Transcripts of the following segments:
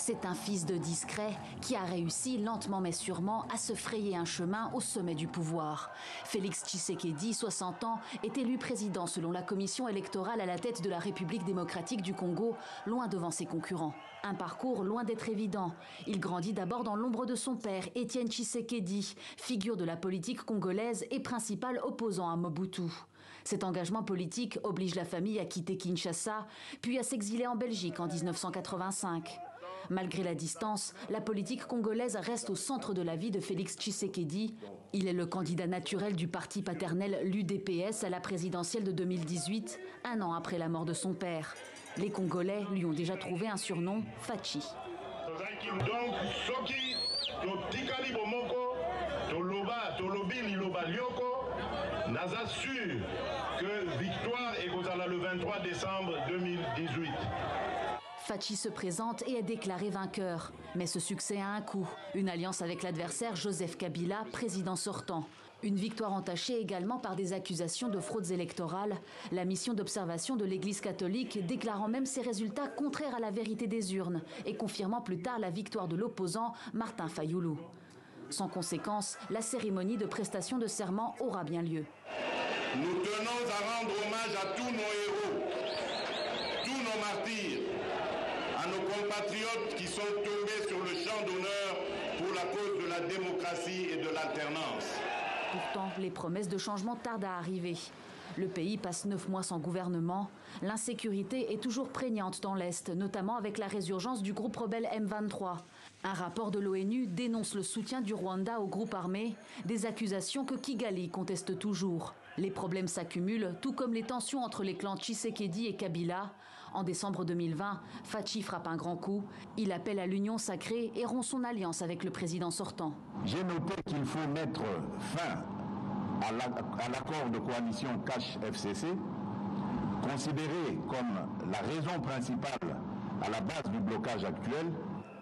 C'est un fils de discret qui a réussi lentement mais sûrement à se frayer un chemin au sommet du pouvoir. Félix Tshisekedi, 60 ans, est élu président selon la commission électorale à la tête de la République démocratique du Congo, loin devant ses concurrents. Un parcours loin d'être évident. Il grandit d'abord dans l'ombre de son père, Étienne Tshisekedi, figure de la politique congolaise et principal opposant à Mobutu. Cet engagement politique oblige la famille à quitter Kinshasa, puis à s'exiler en Belgique en 1985. Malgré la distance, la politique congolaise reste au centre de la vie de Félix Tshisekedi. Il est le candidat naturel du parti paternel l'UDPS à la présidentielle de 2018, un an après la mort de son père. Les Congolais lui ont déjà trouvé un surnom, Fachi. Naza sûr que victoire est le 23 décembre 2018. Fachi se présente et est déclaré vainqueur. Mais ce succès a un coût. Une alliance avec l'adversaire Joseph Kabila, président sortant. Une victoire entachée également par des accusations de fraudes électorales. La mission d'observation de l'Église catholique déclarant même ses résultats contraires à la vérité des urnes et confirmant plus tard la victoire de l'opposant Martin Fayoulou. Sans conséquence, la cérémonie de prestation de serment aura bien lieu. Nous tenons à rendre hommage à tous nos héros, tous nos martyrs, à nos compatriotes qui sont tombés sur le champ d'honneur pour la cause de la démocratie et de l'alternance. Pourtant, les promesses de changement tardent à arriver. Le pays passe 9 mois sans gouvernement. L'insécurité est toujours prégnante dans l'Est, notamment avec la résurgence du groupe rebelle M23. Un rapport de l'ONU dénonce le soutien du Rwanda au groupe armé, des accusations que Kigali conteste toujours. Les problèmes s'accumulent, tout comme les tensions entre les clans Tshisekedi et Kabila. En décembre 2020, Fachi frappe un grand coup. Il appelle à l'union sacrée et rompt son alliance avec le président sortant. J'ai noté qu'il faut mettre fin à l'accord de coalition Cash-FCC, considéré comme la raison principale à la base du blocage actuel.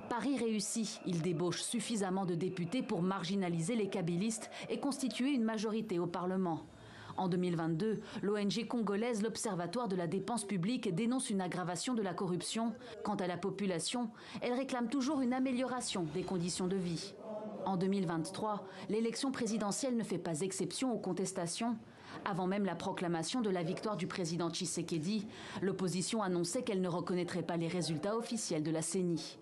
Paris réussit. Il débauche suffisamment de députés pour marginaliser les kabylistes et constituer une majorité au Parlement. En 2022, l'ONG congolaise L'Observatoire de la dépense publique dénonce une aggravation de la corruption. Quant à la population, elle réclame toujours une amélioration des conditions de vie. En 2023, l'élection présidentielle ne fait pas exception aux contestations. Avant même la proclamation de la victoire du président Tshisekedi, l'opposition annonçait qu'elle ne reconnaîtrait pas les résultats officiels de la CENI.